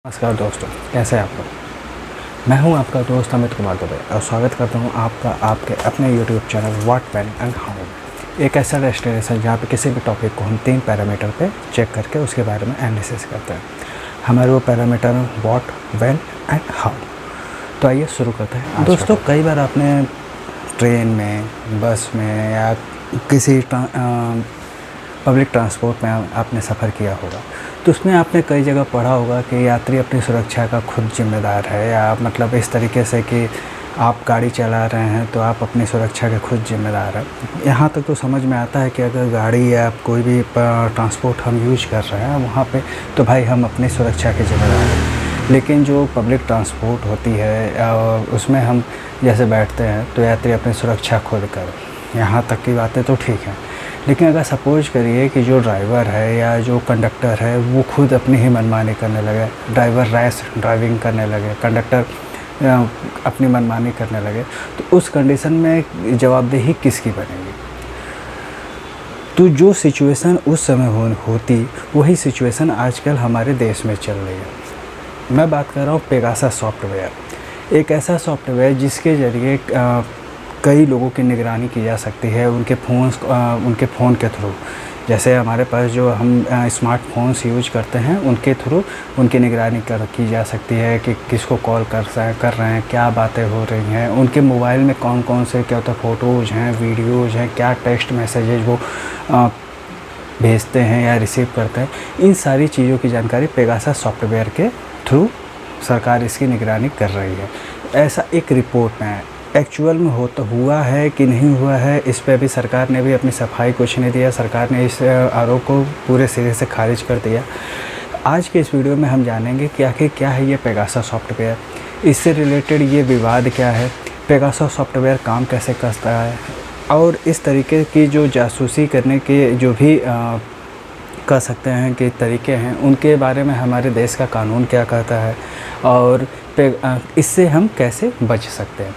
नमस्कार दोस्तों, कैसे हैं आप लोग। मैं हूं आपका दोस्त अमित कुमार दुबे और स्वागत करता हूं आपका आपके अपने YouTube channel what when and how में। एक ऐसा डेस्टिनेशन जहां पे किसी भी टॉपिक को हम 3 पैरामीटर पे चेक करके उसके बारे में एनालिसिस करते हैं। हमारे वो पैरामीटर हैं व्हाट, व्हेन एंड हाउ। तो आइए शुरू करते हैं। दोस्तों, कई बार आपने ट्रेन में, बस में या किसी पब्लिक ट्रांसपोर्ट में आपने सफ़र किया होगा, तो उसमें आपने कई जगह पढ़ा होगा कि यात्री अपनी सुरक्षा का खुद जिम्मेदार है, या मतलब इस तरीके से कि आप गाड़ी चला रहे हैं तो आप अपनी सुरक्षा के खुद जिम्मेदार हैं। यहाँ तक तो समझ में आता है कि अगर गाड़ी या कोई भी ट्रांसपोर्ट हम यूज कर रहे हैं वहाँ पे, तो भाई हम अपनी सुरक्षा के जिम्मेदार हैं। लेकिन जो पब्लिक ट्रांसपोर्ट होती है उसमें हम जैसे बैठते हैं तो यात्री अपनी सुरक्षा खुद कर, यहाँ तक की बातें तो ठीक हैं। लेकिन अगर सपोज करिए कि जो ड्राइवर है या जो कंडक्टर है वो खुद अपनी ही मनमानी करने लगे, ड्राइवर रैश ड्राइविंग करने लगे, कंडक्टर अपनी मनमानी करने लगे, तो उस कंडीशन में जवाबदेही किसकी बनेगी। तो जो सिचुएशन उस समय होती वही सिचुएशन आजकल हमारे देश में चल रही है। मैं बात कर रहा हूँ पेगासस सॉफ्टवेयर। एक ऐसा सॉफ्टवेयर जिसके ज़रिए कई लोगों की निगरानी की जा सकती है उनके फ़ोन के थ्रू। जैसे हमारे पास जो हम स्मार्टफोन्स यूज करते हैं उनके थ्रू उनकी निगरानी की जा सकती है कि किसको कॉल कर रहे हैं, क्या बातें हो रही हैं, उनके मोबाइल में कौन कौन से क्या होता है फ़ोटोज़ हैं, वीडियोज़ हैं, क्या टेक्स्ट मैसेजेज वो भेजते हैं या रिसीव करते हैं। इन सारी चीज़ों की जानकारी पेगासस सॉफ्टवेयर के थ्रू सरकार इसकी निगरानी कर रही है। ऐसा एक रिपोर्ट में है। एक्चुअल में हुआ है कि नहीं हुआ है, इस पे अभी सरकार ने भी अपनी सफाई कुछ नहीं दिया। सरकार ने इस आरोप को पूरे सिरे से खारिज कर दिया। आज के इस वीडियो में हम जानेंगे कि आखिर क्या है ये पेगासस सॉफ्टवेयर, इससे रिलेटेड ये विवाद क्या है, पेगासस सॉफ्टवेयर काम कैसे करता है, और इस तरीके की जो जासूसी करने के जो भी कह सकते हैं कि तरीके हैं उनके बारे में हमारे देश का कानून क्या कहता है, और इससे हम कैसे बच सकते हैं।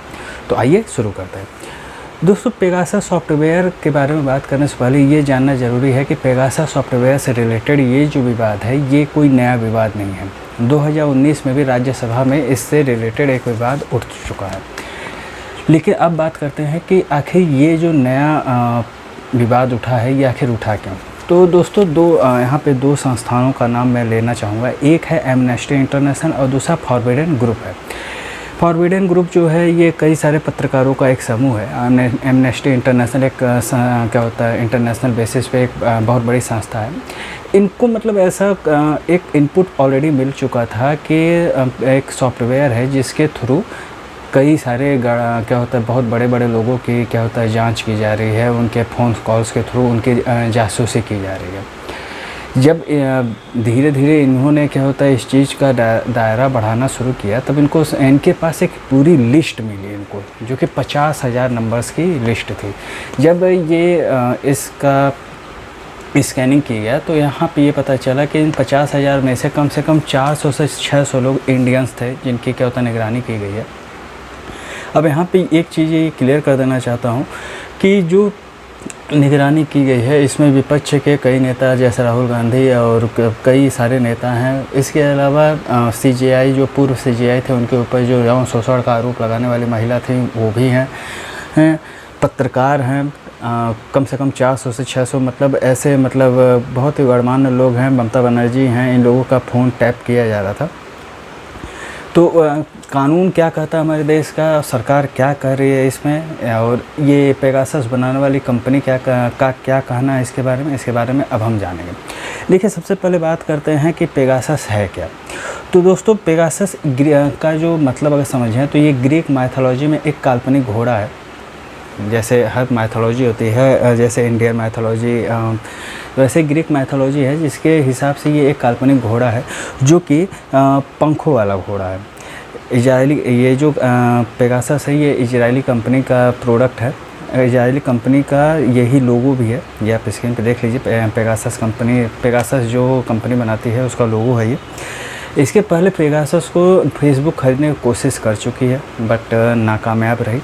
तो आइए शुरू करते हैं। दोस्तों, पेगासस सॉफ्टवेयर के बारे में बात करने से पहले ये जानना ज़रूरी है कि पेगासस सॉफ्टवेयर से रिलेटेड ये जो विवाद है ये कोई नया विवाद नहीं है। 2019 में भी राज्यसभा में इससे रिलेटेड एक विवाद उठ चुका है। लेकिन अब बात करते हैं कि आखिर ये जो नया विवाद उठा है ये आखिर उठा क्यों। तो दोस्तों, यहाँ पे दो संस्थानों का नाम मैं लेना चाहूँगा। एक है एमनेस्टी इंटरनेशनल और दूसरा फॉरबिडन ग्रुप है। फॉरबिडन ग्रुप जो है ये कई सारे पत्रकारों का एक समूह है। एमनेस्टी इंटरनेशनल एक क्या होता है, इंटरनेशनल बेसिस पे एक बहुत बड़ी संस्था है। इनको मतलब ऐसा एक इनपुट ऑलरेडी मिल चुका था कि एक सॉफ्टवेयर है जिसके थ्रू कई सारे क्या होता है बहुत बड़े बड़े लोगों की क्या होता है जांच की जा रही है, उनके फ़ोन कॉल्स के थ्रू उनकी जासूसी की जा रही है। जब धीरे धीरे इन्होंने क्या होता है इस चीज़ का दायरा बढ़ाना शुरू किया, तब इनके पास एक पूरी लिस्ट मिली इनको, जो कि 50,000 नंबर्स की लिस्ट थी। जब ये इसका स्कैनिंग की गया तो यहाँ पे ये पता चला कि इन 50,000 में से कम 400 से 600 लोग इंडियंस थे जिनकी क्या होता है निगरानी की गई है। अब यहाँ पे एक चीज़ ये क्लियर कर देना चाहता हूँ कि जो निगरानी की गई है इसमें विपक्ष के कई नेता जैसे राहुल गांधी और कई सारे नेता हैं। इसके अलावा सीजेआई जो पूर्व सीजेआई थे उनके ऊपर जो यौन शोषण का आरोप लगाने वाली महिला थी वो भी हैं। पत्रकार हैं कम से कम 400 से 600, मतलब ऐसे मतलब बहुत ही गणमान्य लोग हैं। ममता बनर्जी हैं, इन लोगों का फ़ोन टैप किया जा रहा था। तो कानून क्या कहता है हमारे देश का, सरकार क्या कर रही है इसमें, और ये पेगासस बनाने वाली कंपनी क्या कहना है इसके बारे में अब हम जानेंगे। देखिए, सबसे पहले बात करते हैं कि पेगासस है क्या। तो दोस्तों, पेगासस का जो मतलब अगर समझें तो ये ग्रीक माइथोलॉजी में एक काल्पनिक घोड़ा है। जैसे हर माइथोलॉजी होती है, जैसे इंडियन माइथोलॉजी वैसे ग्रीक माइथोलॉजी है, जिसके हिसाब से ये एक काल्पनिक घोड़ा है जो कि पंखों वाला घोड़ा है। इजरायली ये जो पेगासस है ये इजरायली कंपनी का प्रोडक्ट है। इजरायली कंपनी का यही लोगो भी है, ये आप स्क्रीन पे देख लीजिए। पेगासस जो कंपनी बनाती है उसका लोगो है ये। इसके पहले पेगासस को फेसबुक खरीदने की कोशिश कर चुकी है बट नाकामयाब रही।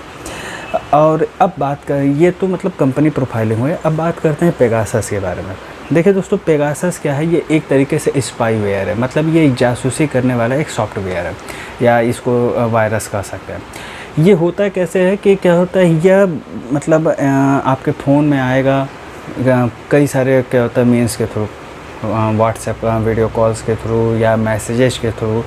और अब बात कर, ये तो मतलब कंपनी प्रोफाइलिंग हुई। अब बात करते हैं पेगासस के बारे में। देखिए दोस्तों, पेगासस क्या है, ये एक तरीके से स्पाईवेयर है, मतलब ये एक जासूसी करने वाला एक सॉफ्टवेयर है, या इसको वायरस कह सकते हैं। ये होता कैसे है कि क्या होता है, यह मतलब आपके फ़ोन में आएगा कई सारे क्या होता है मीन्स के थ्रू, व्हाट्सएप वीडियो कॉल्स के थ्रू या मैसेजेस के थ्रू।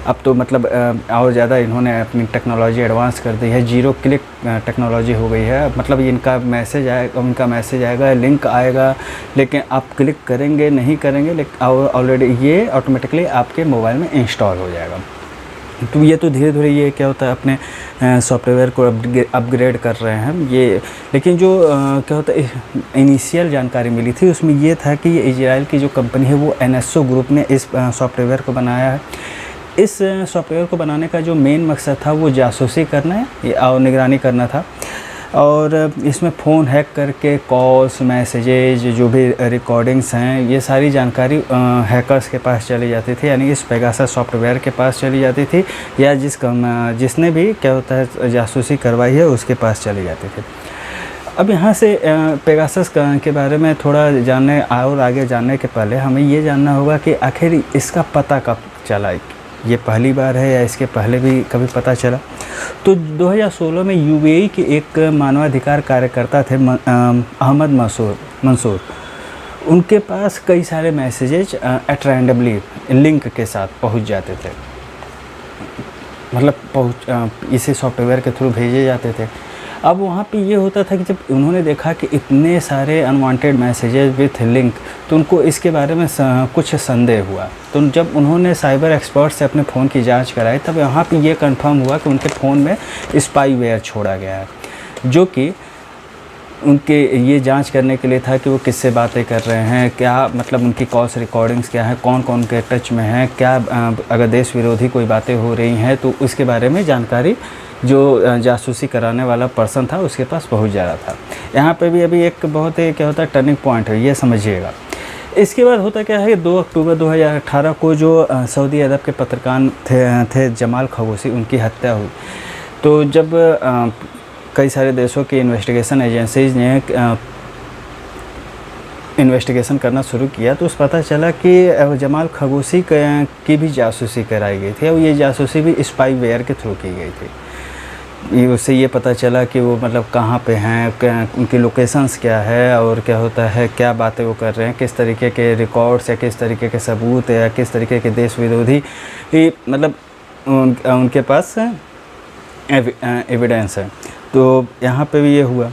अब तो मतलब और ज़्यादा इन्होंने अपनी टेक्नोलॉजी एडवांस कर दी है, जीरो क्लिक टेक्नोलॉजी हो गई है। मतलब इनका मैसेज आएगा, उनका मैसेज आएगा, लिंक आएगा, लेकिन आप क्लिक करेंगे नहीं करेंगे, लेकिन ऑलरेडी ये ऑटोमेटिकली आपके मोबाइल में इंस्टॉल हो जाएगा। तो ये तो धीरे धीरे ये क्या होता है अपने सॉफ्टवेयर को अपग्रेड कर रहे हैं ये। लेकिन जो क्या होता है, इनिशियल जानकारी मिली थी उसमें ये था कि ये इजराइल की जो कंपनी है वो NSO ग्रुप ने इस सॉफ्टवेयर को बनाया है। इस सॉफ्टवेयर को बनाने का जो मेन मकसद था वो जासूसी करना है और निगरानी करना था। और इसमें फ़ोन हैक करके कॉल्स, मैसेजेज, जो भी रिकॉर्डिंग्स हैं, ये सारी जानकारी हैकर्स के पास चली जाती थी, यानी इस पेगासस सॉफ्टवेयर के पास चली जाती थी, या जिसने भी क्या होता है जासूसी करवाई है उसके पास चली जाती थी। अब यहाँ से पेगासस के बारे में थोड़ा जानने और आगे जानने के पहले हमें ये जानना होगा कि आखिर इसका पता कब चला, ये पहली बार है या इसके पहले भी कभी पता चला। तो 2016 में UAE के एक मानवाधिकार कार्यकर्ता थे अहमद मंसूर, उनके पास कई सारे मैसेजेज एट रैंडमली लिंक के साथ पहुंच जाते थे, मतलब इसी सॉफ्टवेयर के थ्रू भेजे जाते थे। अब वहाँ पे ये होता था कि जब उन्होंने देखा कि इतने सारे अनवांटेड मैसेजेस विथ लिंक, तो उनको इसके बारे में कुछ संदेह हुआ। तो जब उन्होंने साइबर एक्सपर्ट से अपने फ़ोन की जांच कराई, तब यहाँ पे ये कंफर्म हुआ कि उनके फ़ोन में स्पाईवेयर छोड़ा गया है, जो कि उनके ये जांच करने के लिए था कि वो किससे बातें कर रहे हैं, क्या मतलब उनकी कॉल्स रिकॉर्डिंग्स क्या है, कौन कौन के टच में है, क्या अगर देश विरोधी कोई बातें हो रही हैं तो उसके बारे में जानकारी जो जासूसी कराने वाला पर्सन था उसके पास पहुंच जा रहा था। यहाँ पे भी अभी एक बहुत ही क्या होता है टर्निंग पॉइंट है, ये समझिएगा। इसके बाद होता क्या है, 2 अक्टूबर 2018 को जो सऊदी अरब के पत्रकार थे जमाल खशोगी, उनकी हत्या हुई। तो जब कई सारे देशों की इन्वेस्टिगेशन एजेंसीज ने इन्वेस्टिगेशन करना शुरू किया, तो उस पता चला कि जमाल खशोगी की भी जासूसी कराई गई थी, और ये जासूसी भी स्पाईवेयर के थ्रू की गई थी। उससे ये पता चला कि वो मतलब कहाँ पे हैं, उनकी लोकेशंस क्या है, और क्या होता है, क्या बातें वो कर रहे हैं, किस तरीके के रिकॉर्ड्स या किस तरीके के सबूत या किस तरीके के देश विरोधी मतलब उनके पास एविडेंस है। तो यहाँ पे भी ये हुआ।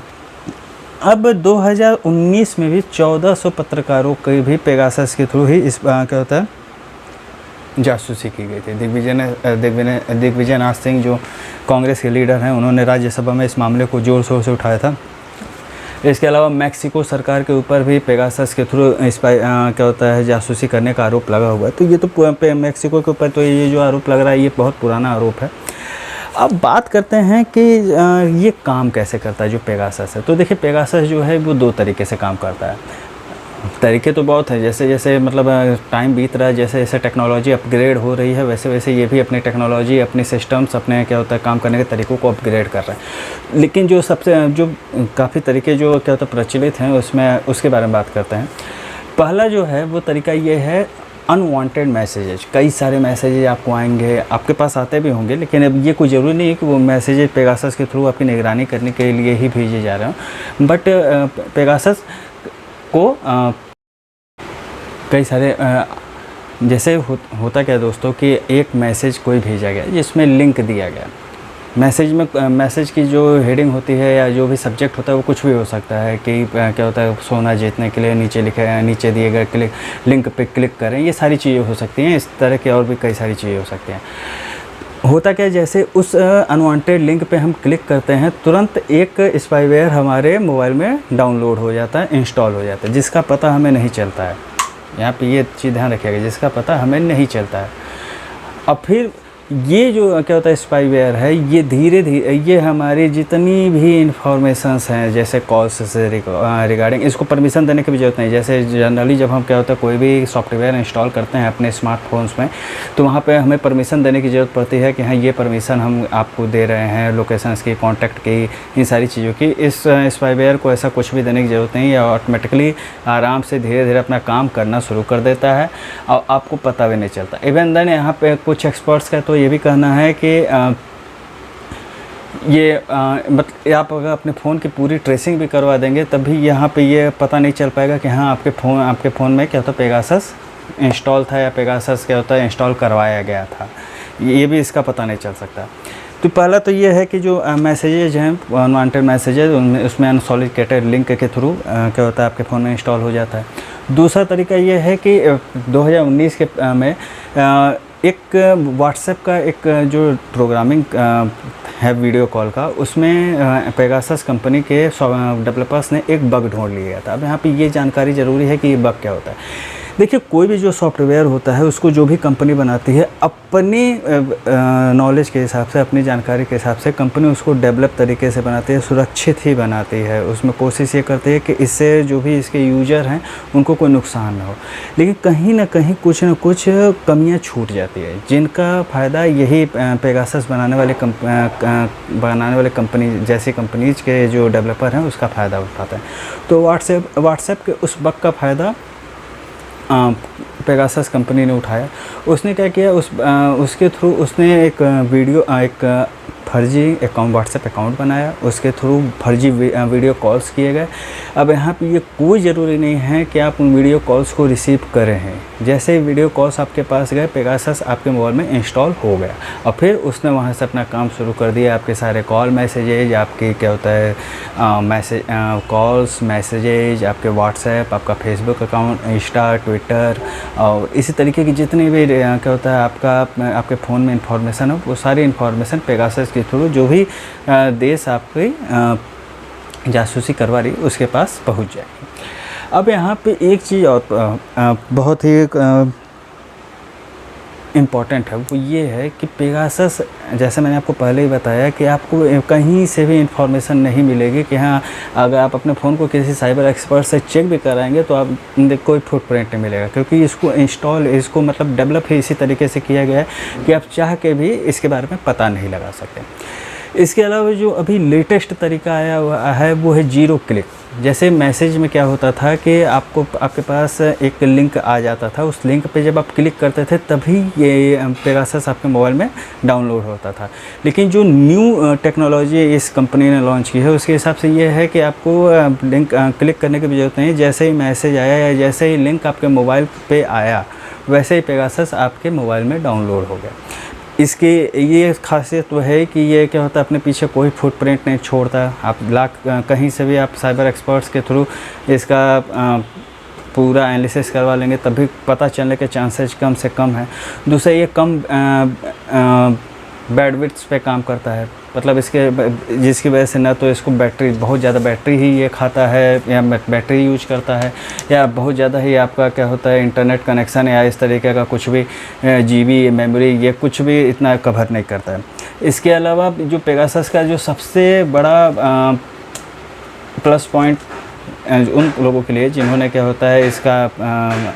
अब 2019 में भी 1400 पत्रकारों के भी पेगासस के थ्रू ही इस क्या होता है जासूसी की गई थी। दिग्विजय नाथ सिंह जो कांग्रेस के लीडर हैं, उन्होंने राज्यसभा में इस मामले को ज़ोर शोर से उठाया था। इसके अलावा मैक्सिको सरकार के ऊपर भी पेगासस के थ्रू क्या होता है जासूसी करने का आरोप लगा हुआ है। तो ये तो मैक्सिको के ऊपर तो ये जो आरोप लग रहा है ये बहुत पुराना आरोप है। अब बात करते हैं कि ये काम कैसे करता है जो पेगासस है। तो देखिए, पेगासस जो है वो 2 तरीके से काम करता है। तरीके तो बहुत हैं, जैसे जैसे मतलब टाइम बीत रहा है, जैसे जैसे टेक्नोलॉजी अपग्रेड हो रही है, वैसे वैसे ये भी अपनी टेक्नोलॉजी, अपने सिस्टम्स, अपने क्या होता है काम करने के तरीक़ों को अपग्रेड कर रहा है। लेकिन जो काफ़ी तरीके जो क्या होता है प्रचलित हैं, उसके बारे में बात करते हैं। पहला जो है वो तरीका ये है अनवांटेड मैसेजेज। कई सारे मैसेजेज आपको आएंगे, आपके पास आते भी होंगे, लेकिन अब ये कोई ज़रूरी नहीं है कि वो मैसेजेज पेगासस के थ्रू आपकी निगरानी करने के लिए ही भेजे जा रहे हों। बट पेगासस को कई सारे जैसे होता क्या दोस्तों कि एक मैसेज कोई भेजा गया जिसमें लिंक दिया गया, मैसेज की जो हेडिंग होती है या जो भी सब्जेक्ट होता है वो कुछ भी हो सकता है कि क्या होता है सोना जीतने के लिए नीचे दिए गए लिंक पे क्लिक करें, ये सारी चीज़ें हो सकती हैं। इस तरह की और भी कई सारी चीज़ें हो सकती हैं। होता क्या, जैसे उस अनवांटेड लिंक पे हम क्लिक करते हैं, तुरंत एक स्पाईवेयर हमारे मोबाइल में डाउनलोड हो जाता है, इंस्टॉल हो जाता है, जिसका पता हमें नहीं चलता है। यहाँ पे ये चीज़ ध्यान रखिएगा, जिसका पता हमें नहीं चलता है। अब फिर ये जो क्या होता है स्पाईवेयर है, ये धीरे धीरे ये हमारी जितनी भी इंफॉर्मेशंस हैं जैसे कॉल्स से रिगार्डिंग, इसको परमिशन देने की भी ज़रूरत नहीं। जैसे जनरली जब हम क्या होता है कोई भी सॉफ्टवेयर इंस्टॉल करते हैं अपने स्मार्टफोन्स में, तो वहाँ पे हमें परमिशन देने की ज़रूरत पड़ती है कि हाँ ये परमिशन हम आपको दे रहे हैं, लोकेशंस की, कॉन्टैक्ट की, इन सारी चीज़ों की। इस स्पाईवेयर को ऐसा कुछ भी देने की ज़रूरत नहीं है, ऑटोमेटिकली आराम से धीरे धीरे अपना काम करना शुरू कर देता है और आपको पता भी नहीं चलता। इवन देन यहाँ पे कुछ एक्सपर्ट्स का तो ये भी कहना है कि ये मतलब आप अगर अपने फ़ोन की पूरी ट्रेसिंग भी करवा देंगे तब भी यहाँ पे ये पता नहीं चल पाएगा कि हाँ आपके फ़ोन में क्या होता है पेगासस इंस्टॉल था या पेगासस क्या होता है इंस्टॉल करवाया गया था, ये भी इसका पता नहीं चल सकता। तो पहला तो ये है कि जो मैसेजेज हैं अनवांटेड मैसेजेज उसमें अनसॉलिसिटेटेड लिंक के थ्रू क्या होता है आपके फ़ोन में इंस्टॉल हो जाता है। दूसरा तरीका ये है कि 2019 के में एक व्हाट्सएप का एक जो प्रोग्रामिंग है वीडियो कॉल का, उसमें पेगासस कंपनी के डेवलपर्स ने एक बग ढूंढ लिया था। अब यहाँ पे ये जानकारी ज़रूरी है कि ये बग क्या होता है। देखिए कोई भी जो सॉफ्टवेयर होता है उसको जो भी कंपनी बनाती है अपनी नॉलेज के हिसाब से, अपनी जानकारी के हिसाब से कंपनी उसको डेवलप तरीके से बनाती है, सुरक्षित ही बनाती है। उसमें कोशिश ये करती है कि इससे जो भी इसके यूज़र हैं उनको कोई नुकसान ना हो। लेकिन कहीं ना कहीं कुछ ना कुछ कमियां छूट जाती है, जिनका फ़ायदा यही पेगासस बनाने वाले कंपनी जैसी कंपनीज के जो डेवलपर हैं उसका फ़ायदा उठाते हैं। तो व्हाट्सएप के उस बग का फ़ायदा पेगासस कंपनी ने उठाया। उसने क्या किया, उसके थ्रू उसने एक फर्जी व्हाट्सएप अकाउंट बनाया, उसके थ्रू फर्जी वीडियो कॉल्स किए गए। अब यहाँ पे ये कोई ज़रूरी नहीं है कि आप उन वीडियो कॉल्स को रिसीव करें हैं। जैसे ही वीडियो कॉल्स आपके पास गए, पेगासस आपके मोबाइल में इंस्टॉल हो गया और फिर उसने वहाँ से अपना काम शुरू कर दिया। आपके सारे कॉल मैसेजेज, आपकी क्या होता है कॉल्स मैसेजेज, आपके व्हाट्सएप, आपका फेसबुक अकाउंट, इंस्टा, ट्विटर और इसी तरीके की जितनी भी क्या होता है आपके फ़ोन में इंफॉर्मेशन हो, वो सारी इंफॉर्मेशन पेगासस के थ्रू जो भी देश आपकी जासूसी करवा रही उसके पास पहुंच जाएगी। अब यहाँ पे एक चीज़ और बहुत ही इम्पॉर्टेंट है, वो ये है कि पेगासस, जैसे मैंने आपको पहले ही बताया कि आपको कहीं से भी इंफॉर्मेशन नहीं मिलेगी कि हाँ अगर आप अपने फ़ोन को किसी साइबर एक्सपर्ट से चेक भी कराएंगे तो आप कोई फुटप्रिंट नहीं मिलेगा, क्योंकि इसको मतलब डेवलप ही इसी तरीके से किया गया है कि आप चाह के भी इसके बारे में पता नहीं लगा सकते। इसके अलावा जो अभी लेटेस्ट तरीका आया हुआ है वो है जीरो क्लिक। जैसे मैसेज में क्या होता था कि आपके पास एक लिंक आ जाता था, उस लिंक पे जब आप क्लिक करते थे तभी ये पेगासस आपके मोबाइल में डाउनलोड होता था। लेकिन जो न्यू टेक्नोलॉजी इस कंपनी ने लॉन्च की है उसके हिसाब से ये है कि आपको लिंक क्लिक करने की भी ज़रूरत नहीं। जैसे ही मैसेज आया या जैसे ही लिंक आपके मोबाइल पे आया वैसे ही पेगासस आपके मोबाइल में डाउनलोड हो गया। इसकी ये खासियत तो है कि ये क्या होता है अपने पीछे कोई फुटप्रिंट नहीं छोड़ता। आप कहीं से भी आप साइबर एक्सपर्ट्स के थ्रू इसका पूरा एनालिसिस करवा लेंगे तब भी पता चलने के चांसेस कम से कम है। दूसरा ये कम बैंडविड्थ पे काम करता है, मतलब जिसकी वजह से ना तो इसको बहुत ज़्यादा बैटरी ही ये खाता है या बैटरी यूज करता है, या बहुत ज़्यादा ही आपका क्या होता है इंटरनेट कनेक्शन या इस तरीके का कुछ भी जीबी मेमोरी ये कुछ भी इतना कवर नहीं करता है। इसके अलावा जो पेगासस का जो सबसे बड़ा प्लस पॉइंट उन लोगों के लिए जिन्होंने क्या होता है इसका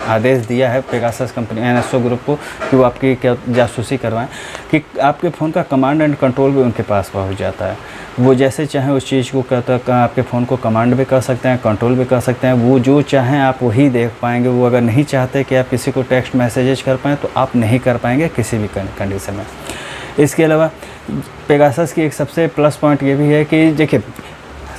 आदेश दिया है पेगासस कंपनी NSO ग्रुप को कि वो आपकी क्या जासूसी करवाएं, कि आपके फ़ोन का कमांड एंड कंट्रोल भी उनके पास पहुंच जाता है। वो जैसे चाहें उस चीज़ को कहता है आपके फ़ोन को कमांड भी कर सकते हैं, कंट्रोल भी कर सकते हैं। वो जो चाहें आप वही देख पाएंगे। वो अगर नहीं चाहते कि आप किसी को टेक्स्ट मैसेजेज कर पाएँ तो आप नहीं कर पाएंगे किसी भी कंडीशन में। इसके अलावा पेगासस की एक सबसे प्लस पॉइंट ये भी है कि देखिए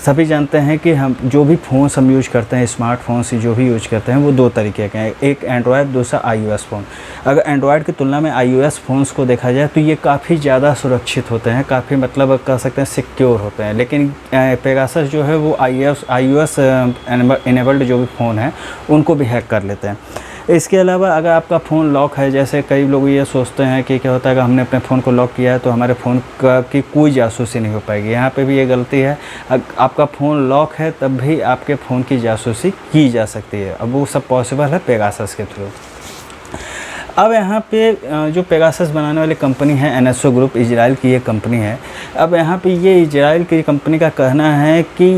सभी जानते हैं कि हम जो भी फ़ोन्स हम यूज करते हैं, स्मार्टफोन्स जो भी यूज करते हैं वो दो तरीके के हैं, एक एंड्रॉयड, दूसरा iOS फ़ोन। अगर एंड्रॉयड की तुलना में iOS फ़ोन्स को देखा जाए तो ये काफ़ी ज़्यादा सुरक्षित होते हैं, काफ़ी मतलब कह सकते हैं सिक्योर होते हैं। लेकिन पेगासस जो है वो iOS इनेबल्ड जो भी फ़ोन हैं उनको भी हैक कर लेते हैं। इसके अलावा अगर आपका फ़ोन लॉक है, जैसे कई लोग ये सोचते हैं कि क्या होता है अगर हमने अपने फ़ोन को लॉक किया है तो हमारे फ़ोन की कोई जासूसी नहीं हो पाएगी। यहाँ पे भी ये गलती है। आपका फ़ोन लॉक है तब भी आपके फ़ोन की जासूसी की जा सकती है। अब वो सब पॉसिबल है पेगासस के थ्रू। अब यहाँ पे जो पेगासस बनाने वाली कंपनी है NSO ग्रुप, इजराइल की ये कंपनी है। अब यहाँ पे ये इजराइल की कंपनी का कहना है कि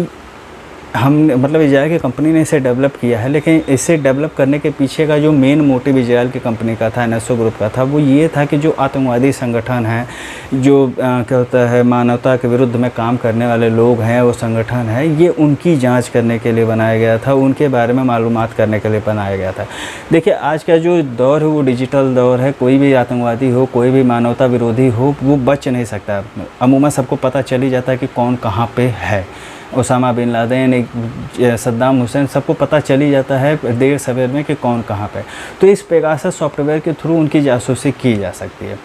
मतलब इजराइल की कंपनी ने इसे डेवलप किया है, लेकिन इसे डेवलप करने के पीछे का जो मेन मोटिव इजराइल की कंपनी का था, NSO ग्रुप का था, वो ये था कि जो आतंकवादी संगठन हैं, जो क्या होता है मानवता के विरुद्ध में काम करने वाले लोग हैं, वो संगठन है, ये उनकी जांच करने के लिए बनाया गया था, उनके बारे में मालूमात करने के लिए बनाया गया था। देखिए आज का जो दौर है वो डिजिटल दौर है, कोई भी आतंकवादी हो, कोई भी मानवता विरोधी हो, वो बच नहीं सकता। अमूमन सबको पता चल ही जाता है कि कौन कहाँ पे है। Osama bin Laden, Saddam Hussein, सबको पता चल ही जाता है देर सवेर में कि कौन कहाँ पे। तो इस पेगासस सॉफ्टवेयर के थ्रू उनकी जासूसी की जा सकती है।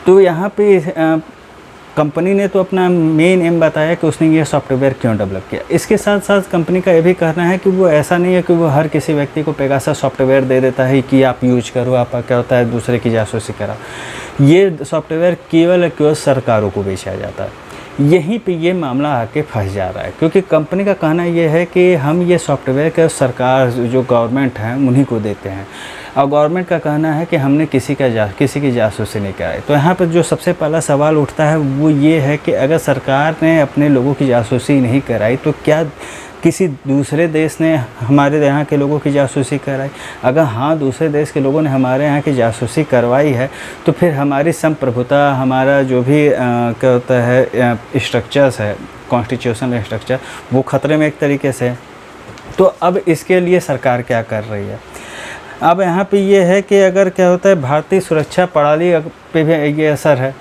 तो यहाँ पे कंपनी ने तो अपना मेन एम बताया कि उसने ये सॉफ्टवेयर क्यों डेवलप किया। इसके साथ साथ कंपनी का ये भी कहना है कि वो ऐसा नहीं है कि वो हर किसी व्यक्ति को पेगासस सॉफ्टवेयर दे देता है कि आप यूज करो, आप क्या होता है दूसरे की जासूसी कराओ। ये सॉफ्टवेयर केवल सरकारों को बेचा जाता है। यहीं पे ये मामला आके फंस जा रहा है, क्योंकि कंपनी का कहना ये है कि हम ये सॉफ्टवेयर का सरकार जो गवर्नमेंट है उन्हीं को देते हैं, और गवर्नमेंट का कहना है कि हमने किसी की जासूसी नहीं कराई। तो यहाँ पर जो सबसे पहला सवाल उठता है वो ये है कि अगर सरकार ने अपने लोगों की जासूसी नहीं कराई तो क्या किसी दूसरे देश ने हमारे यहाँ के लोगों की जासूसी कराई? अगर हाँ दूसरे देश के लोगों ने हमारे यहाँ की जासूसी करवाई है तो फिर हमारी संप्रभुता, हमारा जो भी क्या होता है स्ट्रक्चर्स है, कॉन्स्टिट्यूशनल स्ट्रक्चर, वो ख़तरे में एक तरीके से। तो अब इसके लिए सरकार क्या कर रही है? अब यहाँ पे ये है कि अगर क्या होता है भारतीय सुरक्षा प्रणाली पे भी ये असर है।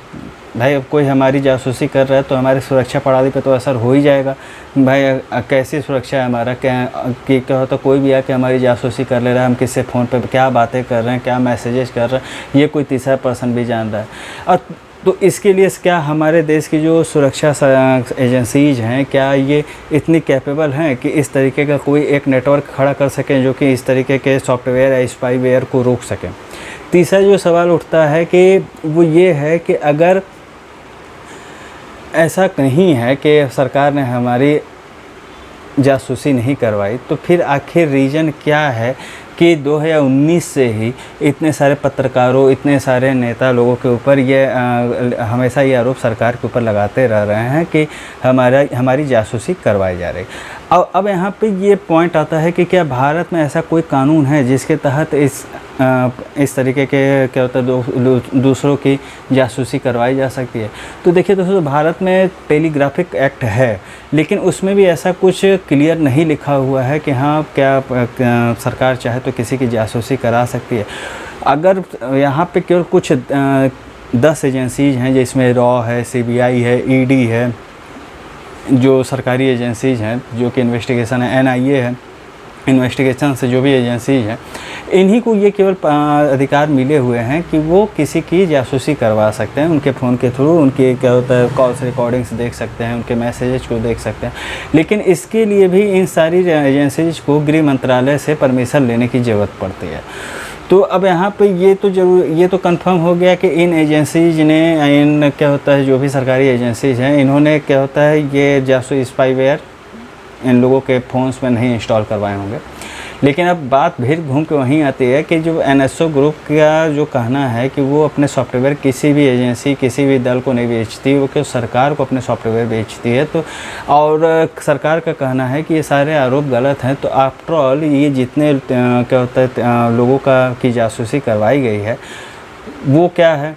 भाई अब कोई हमारी जासूसी कर रहा है तो हमारी सुरक्षा प्रणाली पे तो असर हो ही जाएगा। भाई कैसी सुरक्षा है हमारा, क्या होता कोई भी आके हमारी जासूसी कर ले रहा है, हम किससे फ़ोन पे क्या बातें कर रहे हैं, क्या मैसेजेस कर रहे हैं, ये कोई तीसरा पर्सन भी जान रहा है। और तो इसके लिए क्या हमारे देश की जो सुरक्षा एजेंसीज़ हैं, क्या ये इतनी कैपेबल हैं कि इस तरीके का कोई एक नेटवर्क खड़ा कर सकें जो कि इस तरीके के सॉफ्टवेयर या स्पाईवेयर को रोक सकें? तीसरा जो सवाल उठता है कि वो ये है कि अगर ऐसा नहीं है कि सरकार ने हमारी जासूसी नहीं करवाई, तो फिर आखिर रीज़न क्या है कि 2019 से ही इतने सारे पत्रकारों, इतने सारे नेता लोगों के ऊपर ये हमेशा ये आरोप सरकार के ऊपर लगाते रह रहे हैं कि हमारी जासूसी करवाई जा रही। अब यहाँ पे ये पॉइंट आता है कि क्या भारत में ऐसा कोई कानून है जिसके तहत इस तरीके के क्या होता है दूसरों की जासूसी करवाई जा सकती है? तो देखिए दोस्तों, भारत में टेलीग्राफिक एक्ट है, लेकिन उसमें भी ऐसा कुछ क्लियर नहीं लिखा हुआ है कि हाँ क्या सरकार चाहे तो किसी की जासूसी करा सकती है। अगर यहाँ पे केवल कुछ 10 एजेंसीज हैं जिसमें रॉ है, CBI है, ED है, जो सरकारी एजेंसीज हैं जो कि इन्वेस्टिगेशन है, NIA है, इन्वेस्टिगेशन से जो भी एजेंसीज हैं, इन्हीं को ये केवल अधिकार मिले हुए हैं कि वो किसी की जासूसी करवा सकते हैं। उनके फ़ोन के थ्रू उनके क्या होता है कॉल्स रिकॉर्डिंग्स देख सकते हैं, उनके मैसेजेस को देख सकते हैं। लेकिन इसके लिए भी इन सारी एजेंसीज को गृह मंत्रालय से परमिशन लेने की ज़रूरत पड़ती है। तो अब यहाँ पे ये तो कंफर्म हो गया कि इन एजेंसीज ने, इन क्या होता है जो भी सरकारी एजेंसीज हैं, इन्होंने क्या होता है ये जासूसी स्पाईवेयर इन लोगों के फ़ोन्स में नहीं इंस्टॉल करवाए होंगे। लेकिन अब बात फिर घूम के वहीं आती है कि जो NSO ग्रुप का जो कहना है कि वो अपने सॉफ्टवेयर किसी भी एजेंसी, किसी भी दल को नहीं बेचती, वो कि सरकार को अपने सॉफ्टवेयर बेचती है। तो और सरकार का कहना है कि ये सारे आरोप गलत हैं। तो आफ्टर ऑल ये जितने क्या होता है लोगों की जासूसी करवाई गई है वो क्या है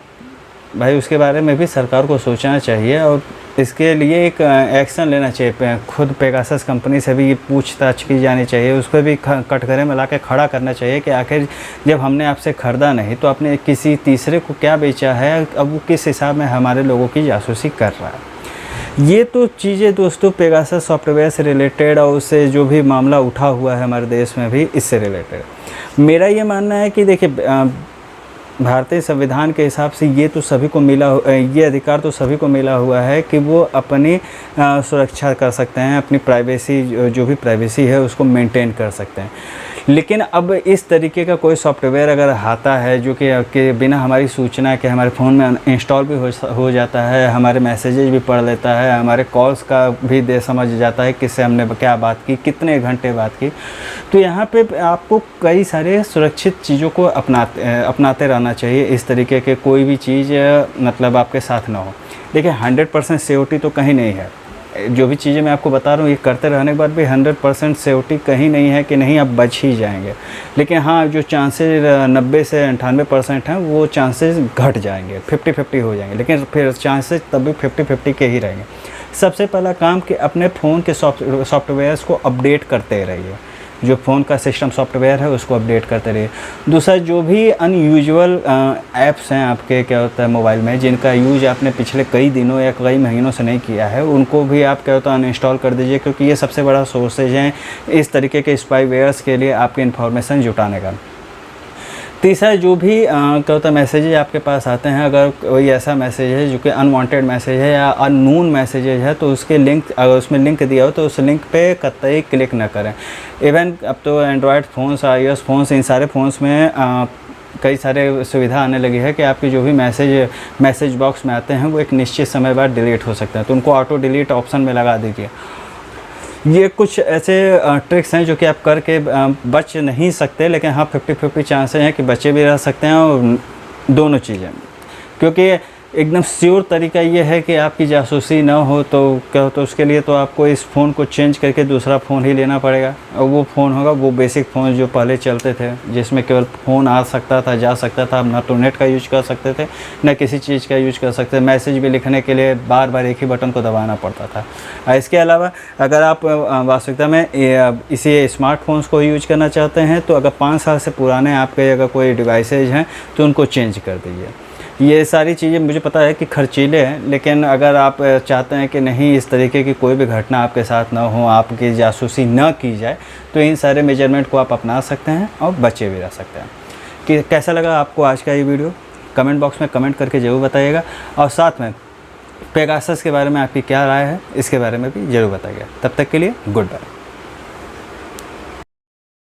भाई, उसके बारे में भी सरकार को सोचना चाहिए और इसके लिए एक एक्शन लेना चाहिए। खुद पेगासस कंपनी से भी पूछताछ की जानी चाहिए, उसको भी कटघरे में ला के खड़ा करना चाहिए कि आखिर जब हमने आपसे ख़रीदा नहीं तो आपने किसी तीसरे को क्या बेचा है, अब वो किस हिसाब में हमारे लोगों की जासूसी कर रहा है। ये तो चीज़ें दोस्तों पेगासस सॉफ्टवेयर से रिलेटेड और उससे जो भी मामला उठा हुआ है हमारे देश में भी इससे रिलेटेड। मेरा ये मानना है कि देखिए भारतीय संविधान के हिसाब से ये तो सभी को ये अधिकार तो सभी को मिला हुआ है कि वो अपनी सुरक्षा कर सकते हैं, अपनी प्राइवेसी जो भी प्राइवेसी है उसको मेंटेन कर सकते हैं। लेकिन अब इस तरीके का कोई सॉफ्टवेयर अगर आता है जो कि बिना हमारी सूचना के हमारे फ़ोन में इंस्टॉल भी हो जाता है, हमारे मैसेजेस भी पढ़ लेता है, हमारे कॉल्स का भी दे समझ जाता है किससे हमने क्या बात की, कितने घंटे बात की, तो यहाँ पे आपको कई सारे सुरक्षित चीज़ों को अपनाते रहना चाहिए। इस तरीके के कोई भी चीज़ मतलब आपके साथ ना हो। देखिए 100% सिक्योरिटी तो कहीं नहीं है। जो भी चीज़ें मैं आपको बता रहा हूँ ये करते रहने के बाद भी 100% सिक्योरिटी कहीं नहीं है कि नहीं आप बच ही जाएंगे। लेकिन हाँ, जो चांसेस 90 से 98% हैं वो चांसेस घट जाएंगे, 50-50 हो जाएंगे, लेकिन फिर चांसेस तब भी 50-50 के ही रहेंगे। सबसे पहला काम कि अपने फ़ोन के सॉफ्टवेयर्स को अपडेट करते रहिए। जो फ़ोन का सिस्टम सॉफ्टवेयर है उसको अपडेट करते रहिए। दूसरा, जो भी अनयूजुअल ऐप्स हैं आपके क्या होता है मोबाइल में, जिनका यूज आपने पिछले कई दिनों या कई महीनों से नहीं किया है, उनको भी आप क्या होता है अनइंस्टॉल कर दीजिए, क्योंकि ये सबसे बड़ा सोर्सेज हैं इस तरीके के स्पाईवेयर्स के लिए आपकी इन्फॉर्मेशन जुटाने का। तीसरा, जो भी क्या होता है मैसेजेज आपके पास आते हैं, अगर कोई ऐसा मैसेज है जो कि अनवांटेड मैसेज है या अननोन मैसेजेज है, तो उसके लिंक, अगर उसमें लिंक दिया हो तो उस लिंक पे कतई क्लिक ना करें। इवन अब तो एंड्रॉयड फ़ोन्स, iOS फ़ोन्स, इन सारे फ़ोन्स में कई सारे सुविधा आने लगी है कि आपके जो भी मैसेज बॉक्स में आते हैं वो एक निश्चित समय बाद डिलीट हो सकते हैं, तो उनको ऑटो डिलीट ऑप्शन में लगा दीजिए। ये कुछ ऐसे ट्रिक्स हैं जो कि आप करके बच नहीं सकते, लेकिन हाँ 50-50 चांसेस हैं कि बचे भी रह सकते हैं, और दोनों चीज़ें, क्योंकि एकदम श्योर तरीका ये है कि आपकी जासूसी ना हो तो क्या हो, तो उसके लिए तो आपको इस फ़ोन को चेंज करके दूसरा फ़ोन ही लेना पड़ेगा, और वो फ़ोन होगा वो बेसिक फ़ोन जो पहले चलते थे, जिसमें केवल फ़ोन आ सकता था, जा सकता था, आप ना तो नेट का यूज कर सकते थे ना किसी चीज़ का यूज कर सकते थे। मैसेज भी लिखने के लिए बार बार एक ही बटन को दबाना पड़ता था। इसके अलावा अगर आप वास्तविकता में इसी स्मार्टफोन्स को यूज करना चाहते हैं, तो अगर 5 साल से पुराने आपके अगर कोई डिवाइसेज हैं तो उनको चेंज कर दीजिए। ये सारी चीज़ें मुझे पता है कि खर्चीले हैं, लेकिन अगर आप चाहते हैं कि नहीं इस तरीके की कोई भी घटना आपके साथ ना हो, आपकी जासूसी ना की जाए, तो इन सारे मेजरमेंट को आप अपना सकते हैं और बचे भी रह सकते हैं। कि कैसा लगा आपको आज का ये वीडियो, कमेंट बॉक्स में कमेंट करके ज़रूर बताइएगा, और साथ में पेगासस के बारे में आपकी क्या राय है इसके बारे में भी ज़रूर बताइएगा। तब तक के लिए गुड बाय।